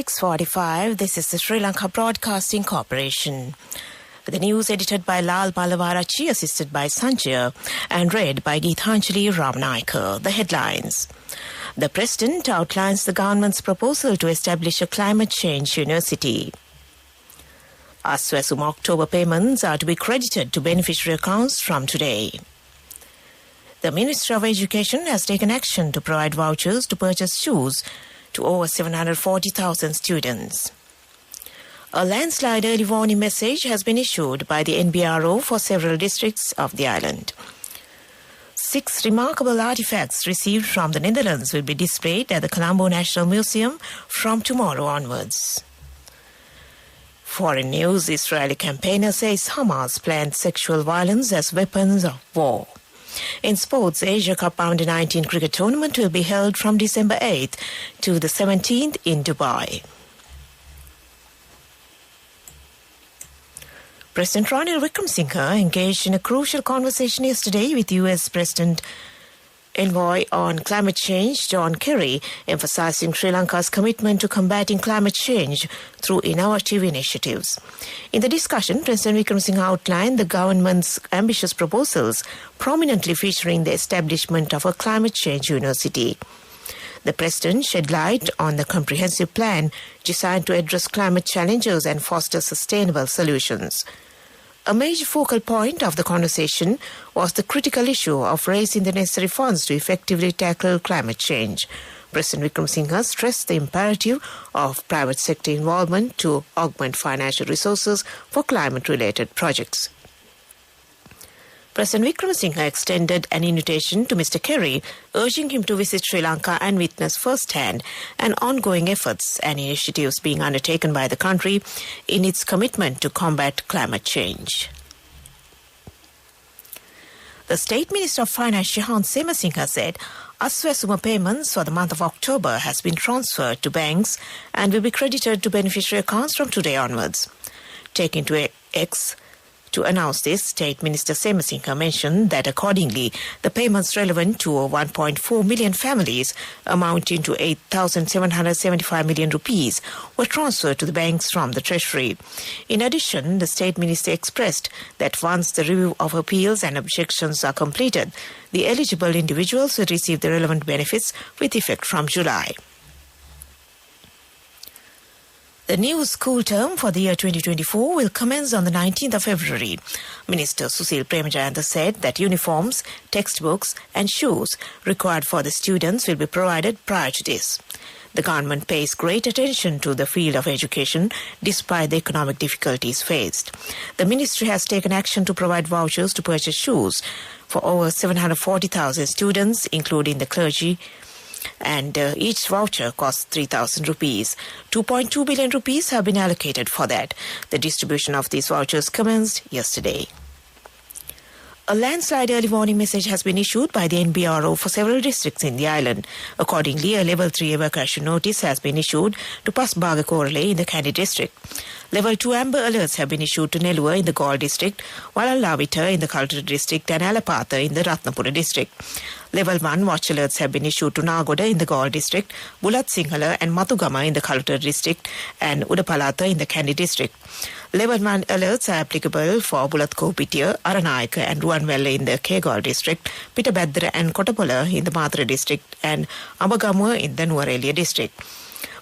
6:45. This is the Sri Lanka Broadcasting Corporation. The news edited by Lal Balavarachi, assisted by Sanjay, and read by Geethanjali Ramnaikar. The headlines. The President outlines the government's proposal to establish a climate change university. Aswasum October payments are to be credited to beneficiary accounts from today. The Ministry of Education has taken action to provide vouchers to purchase shoes to over 740,000 students. A landslide early warning message has been issued by the NBRO for several districts of the island. 6 remarkable artifacts received from the Netherlands will be displayed at the Colombo National Museum from tomorrow onwards. Foreign news. Israeli campaigner says Hamas planned sexual violence as weapons of war. In sports, Asia Cup Under-19 cricket tournament will be held from December 8th to the 17th in Dubai. President Ranil Wickremesinghe engaged in a crucial conversation yesterday with US President Envoy on climate change, John Kerry, emphasizing Sri Lanka's commitment to combating climate change through innovative initiatives. In the discussion, President Wickremesinghe outlined the government's ambitious proposals, prominently featuring the establishment of a climate change university. The President shed light on the comprehensive plan designed to address climate challenges and foster sustainable solutions. A major focal point of the conversation was the critical issue of raising the necessary funds to effectively tackle climate change. President Wickremesinghe stressed the imperative of private sector involvement to augment financial resources for climate-related projects. President Wickremesinghe extended an invitation to Mr. Kerry, urging him to visit Sri Lanka and witness firsthand and ongoing efforts and initiatives being undertaken by the country in its commitment to combat climate change. The State Minister of Finance, Shihan Semasinghe, said Aswasuma payments for the month of October has been transferred to banks and will be credited to beneficiary accounts from today onwards. Taking to X to announce this, State Minister Semasinghe mentioned that accordingly, the payments relevant to 1.4 million families, amounting to 8,775 million rupees, were transferred to the banks from the Treasury. In addition, the State Minister expressed that once the review of appeals and objections are completed, the eligible individuals will receive the relevant benefits with effect from July. The new school term for the year 2024 will commence on the 19th of February. Minister Susil Premajayantha said that uniforms, textbooks and shoes required for the students will be provided prior to this. The government pays great attention to the field of education despite the economic difficulties faced. The ministry has taken action to provide vouchers to purchase shoes for over 740,000 students, including the clergy, and each voucher costs 3,000 rupees. 2.2 billion rupees have been allocated for that. The distribution of these vouchers commenced yesterday. A landslide early warning message has been issued by the NBRO for several districts in the island. Accordingly, a Level 3 evacuation notice has been issued to Pasbaga Korale in the Kandy district. Level 2 amber alerts have been issued to Nelua in the Galle district, while Lavita in the Kaltara district and Alapatha in the Ratnapura district. Level 1 watch alerts have been issued to Nagoda in the Galle district, Bulat Sinhala and Mathugama in the Kaltara district, and Udapalata in the Kandy district. Level 1 alerts are applicable for Bulat Kopitiya, Aranayaka and Ruanwella in the Kegal district, Pitabadra and Kotapola in the Mathura district, and Amagamua in the Nuwara district.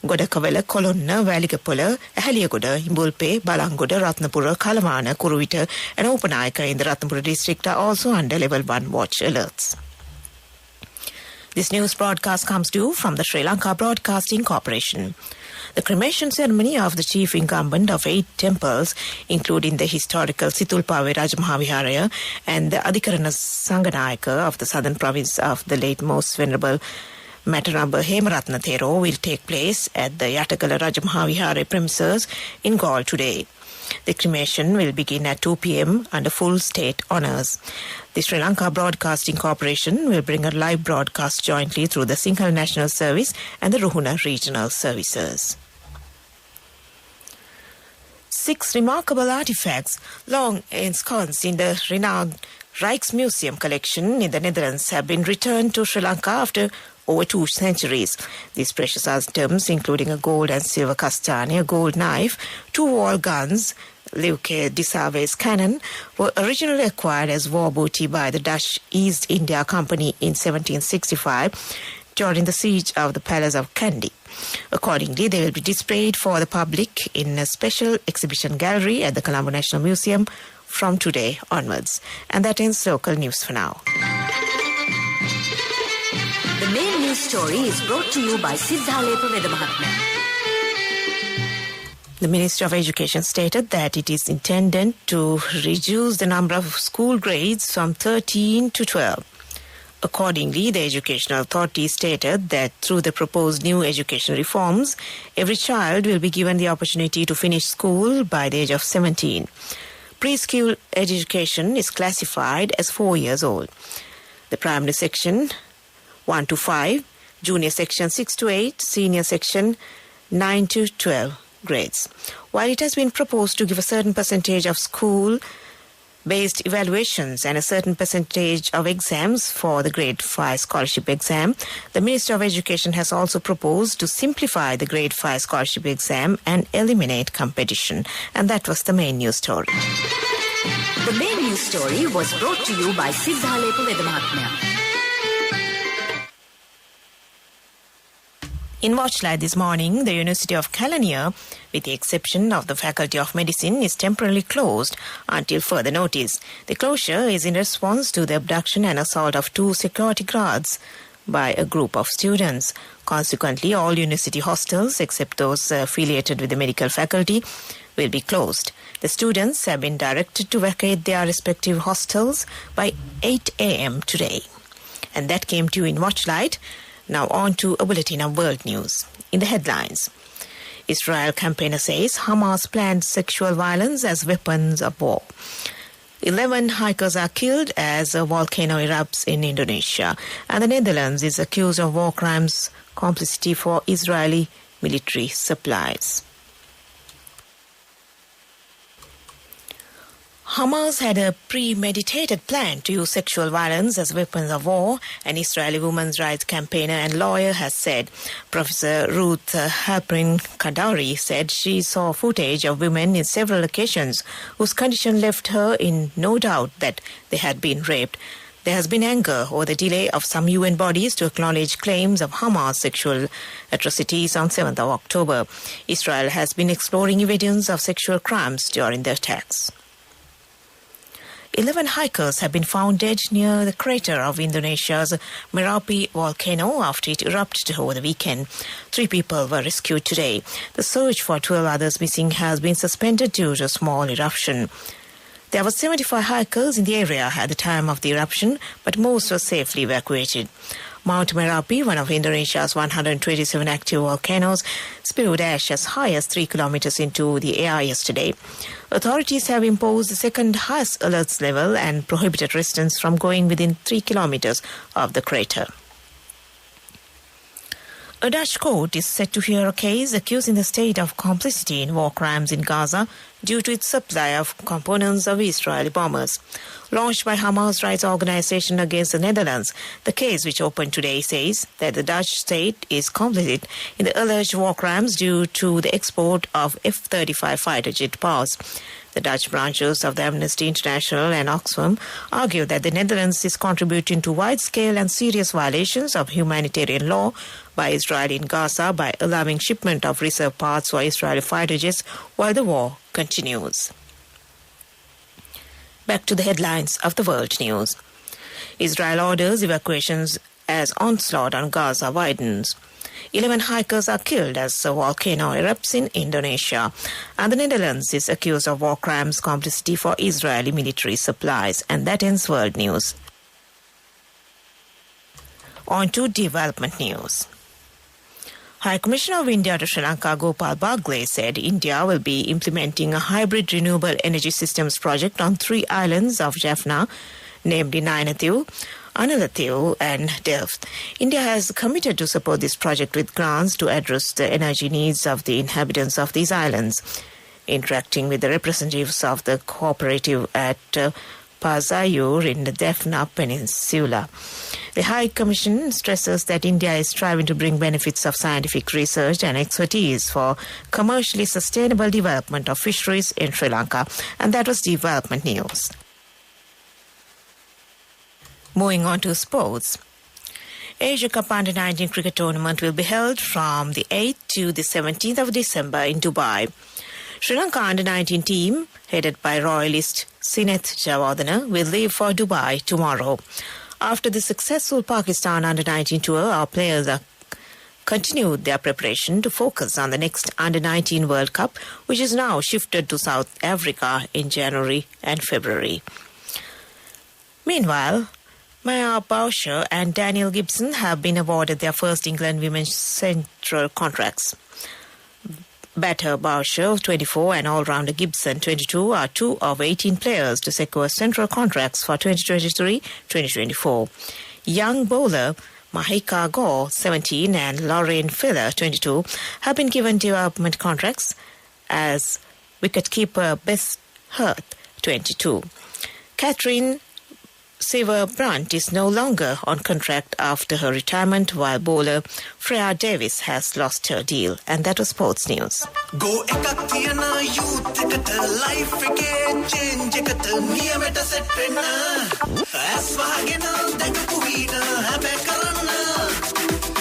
Godakawala, Kolonna, Valigapola, Ahaliagoda, Imbulpe, Balangoda, Ratnapura, Kalamana, Kuruvita and Upanayaka in the Ratnapura district are also under Level 1 watch alerts. This news broadcast comes to you from the Sri Lanka Broadcasting Corporation. The cremation ceremony of the chief incumbent of 8 temples, including the historical Situlpave Rajamahaviharaya and the Adhikarana Sanganayaka of the southern province of the late most venerable Matanaba Hemaratna Thero, will take place at the Yatakala Rajamahavihara premises in Galle today. The cremation will begin at 2 p.m. under full state honours. The Sri Lanka Broadcasting Corporation will bring a live broadcast jointly through the Sinhala National Service and the Ruhuna Regional Services. 6 remarkable artifacts long ensconced in the renowned Rijksmuseum collection in the Netherlands have been returned to Sri Lanka after over 2 centuries. These precious items, including a gold and silver castani, a gold knife, 2 wall guns, Leuke Dissave's cannon, were originally acquired as war booty by the Dutch East India Company in 1765 during the siege of the Palace of Kandy. Accordingly, they will be displayed for the public in a special exhibition gallery at the Colombo National Museum from today onwards. And that ends local news for now. The main news story is brought to you by Sinhala Mahatma. The Ministry of Education stated that it is intended to reduce the number of school grades from 13 to 12. Accordingly, the Educational Authority stated that through the proposed new education reforms, every child will be given the opportunity to finish school by the age of 17. Preschool education is classified as 4 years old. The primary section 1 to 5, junior section 6 to 8, senior section 9 to 12 grades. While it has been proposed to give a certain percentage of school-based evaluations and a certain percentage of exams for the Grade 5 scholarship exam, the Minister of Education has also proposed to simplify the Grade 5 scholarship exam and eliminate competition. And that was the main news story. The main news story was brought to you by Sinhala Mahatma. In Watchlight this morning, the University of Kelaniya, with the exception of the Faculty of Medicine, is temporarily closed until further notice. The closure is in response to the abduction and assault of 2 security guards by a group of students. Consequently, all university hostels, except those affiliated with the medical faculty, will be closed. The students have been directed to vacate their respective hostels by 8 a.m. today. And that came to you in Watchlight. Now on to a bulletin of world news. In the headlines, Israel campaigner says Hamas planned sexual violence as weapons of war. 11 hikers are killed as a volcano erupts in Indonesia. And the Netherlands is accused of war crimes complicity for Israeli military supplies. Hamas had a premeditated plan to use sexual violence as weapons of war, an Israeli women's rights campaigner and lawyer has said. Professor Ruth Halperin Kadari said she saw footage of women in several occasions whose condition left her in no doubt that they had been raped. There has been anger over the delay of some UN bodies to acknowledge claims of Hamas sexual atrocities on 7th of October. Israel has been exploring evidence of sexual crimes during the attacks. 11 hikers have been found dead near the crater of Indonesia's Merapi volcano after it erupted over the weekend. 3 people were rescued today. The search for 12 others missing has been suspended due to a small eruption. There were 75 hikers in the area at the time of the eruption, but most were safely evacuated. Mount Merapi, one of Indonesia's 127 active volcanoes, spewed ash as high as 3 kilometers into the air yesterday. Authorities have imposed the second highest alerts level and prohibited residents from going within 3 kilometers of the crater. A Dutch court is set to hear a case accusing the state of complicity in war crimes in Gaza due to its supply of components of Israeli bombers. Launched by Hamas rights organization against the Netherlands, the case, which opened today, says that the Dutch state is complicit in the alleged war crimes due to the export of F-35 fighter jet parts. The Dutch branches of the Amnesty International and Oxfam argue that the Netherlands is contributing to wide-scale and serious violations of humanitarian law by Israel in Gaza by allowing shipment of reserve parts for Israeli fighter jets while the war continues. Back to the headlines of the world news. Israel orders evacuations as onslaught on Gaza widens. 11 hikers are killed as a volcano erupts in Indonesia. And the Netherlands is accused of war crimes complicity for Israeli military supplies. And that ends world news. On to development news. High Commissioner of India to Sri Lanka Gopal Bagle said India will be implementing a hybrid renewable energy systems project on 3 islands of Jaffna, namely Nainathiu, Anulathiu and Delft. India has committed to support this project with grants to address the energy needs of the inhabitants of these islands. Interacting with the representatives of the cooperative at Pazayur in the Jaffna Peninsula. The High Commission stresses that India is striving to bring benefits of scientific research and expertise for commercially sustainable development of fisheries in Sri Lanka. And that was development news. Moving on to sports. Asia Cup Under-19 cricket tournament will be held from the 8th to the 17th of December in Dubai. Sri Lanka Under-19 team, headed by royalist Sineth Javadana, will leave for Dubai tomorrow. After the successful Pakistan Under-19 tour, our players have continued their preparation to focus on the next Under-19 World Cup, which is now shifted to South Africa in January and February. Meanwhile, Maya Bowsher and Daniel Gibson have been awarded their first England women's central contracts. Batter Bowsher, 24, and all-rounder Gibson, 22, are two of 18 players to secure central contracts for 2023-2024. Young bowler Mahika Gore, 17, and Lorraine Filler, 22, have been given development contracts as wicketkeeper Bess Hurth, 22. Catherine Sever-Brunt is no longer on contract after her retirement, while bowler Freya Davis has lost her deal. And that was sports news. Go ekatiyana youth ekata life eke change ekata niyameta set wenna as wagena dagapu veena habe karanna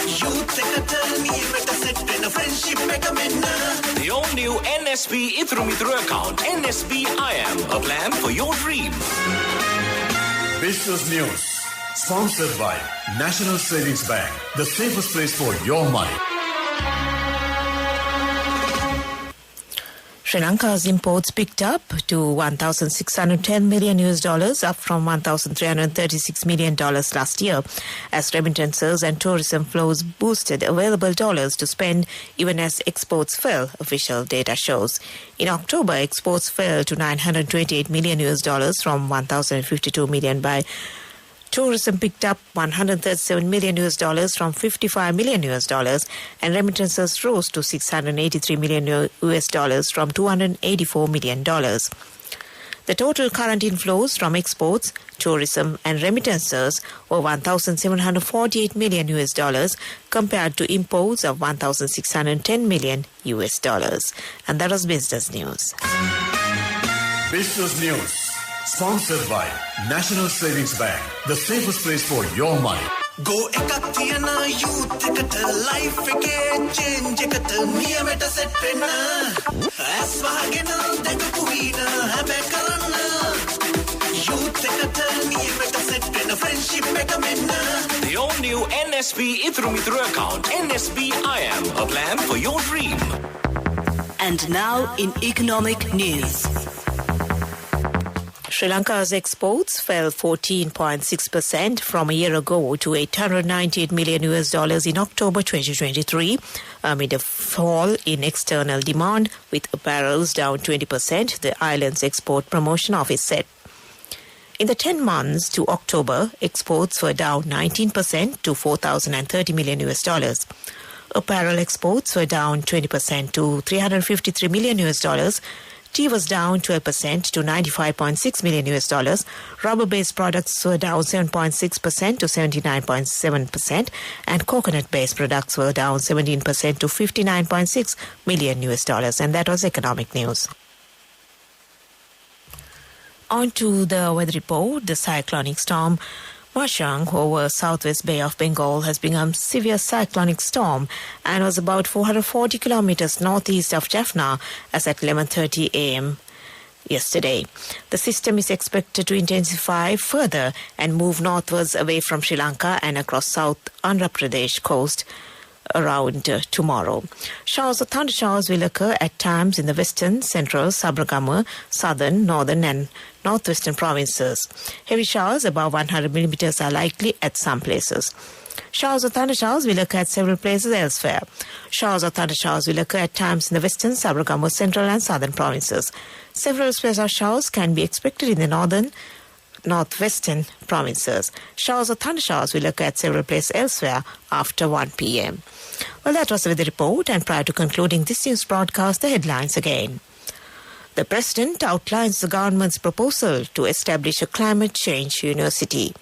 youth ekata niyameta set wenna friendship eka menna. The all-new NSB Ithru Mithru account, NSB IM, a plan for your dream. Business News, sponsored by National Savings Bank, the safest place for your money. Sri Lanka's imports picked up to $1,610 million, up from $1,336 million last year, as remittances and tourism flows boosted available dollars to spend, even as exports fell, official data shows. In October, exports fell to $928 million from $1,052 million by tourism picked up $137 million from $55 million, and remittances rose to $683 million from $284 million. The total current inflows from exports, tourism, and remittances were $1,748 million compared to imports of $1,610 million. And that was business news. Business News, sponsored by National Savings Bank, the safest place for your money. Go ekatiyana youth ekata life eke change ekata niyameta set wenna as wagena dagapu veena habe karanna youth ekata niyameta set wenna friendship eka menna. The all-new NSB Ithru Mithru account, NSB IM, a plan for your dream. And now in economic news. Sri Lanka's exports fell 14.6% from a year ago to $898 million in October 2023, amid a fall in external demand, with apparels down 20%, the island's export promotion office said. In the 10 months to October, exports were down 19% to $4,030 million. Apparel exports were down 20% to $353 million. Tea was down 12% to $95.6 million. Rubber-based products were down 7.6% to 79.7%, and coconut-based products were down 17% to $59.6 million. And that was economic news. On to the weather report. The cyclonic storm Mashang over southwest Bay of Bengal has become severe cyclonic storm and was about 440 kilometers northeast of Jaffna as at 11:30 a.m. yesterday. The system is expected to intensify further and move northwards away from Sri Lanka and across South Andhra Pradesh coast around tomorrow. Showers or thundershowers will occur at times in the western, central, Sabaragama, southern, northern and northwestern provinces. Heavy showers above 100 millimeters are likely at some places. Showers or thundershowers will occur at several places elsewhere. Showers or thundershowers will occur at times in the western, Sabaragama, central and southern provinces. Several special showers can be expected in the northern, northwestern provinces. Showers or thundershowers will occur at several places elsewhere after 1 p.m. Well, that was the weather report, and prior to concluding this news broadcast, the headlines again. The President outlines the government's proposal to establish a climate change university.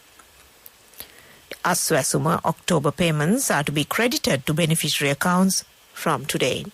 Aswasuma October payments are to be credited to beneficiary accounts from today.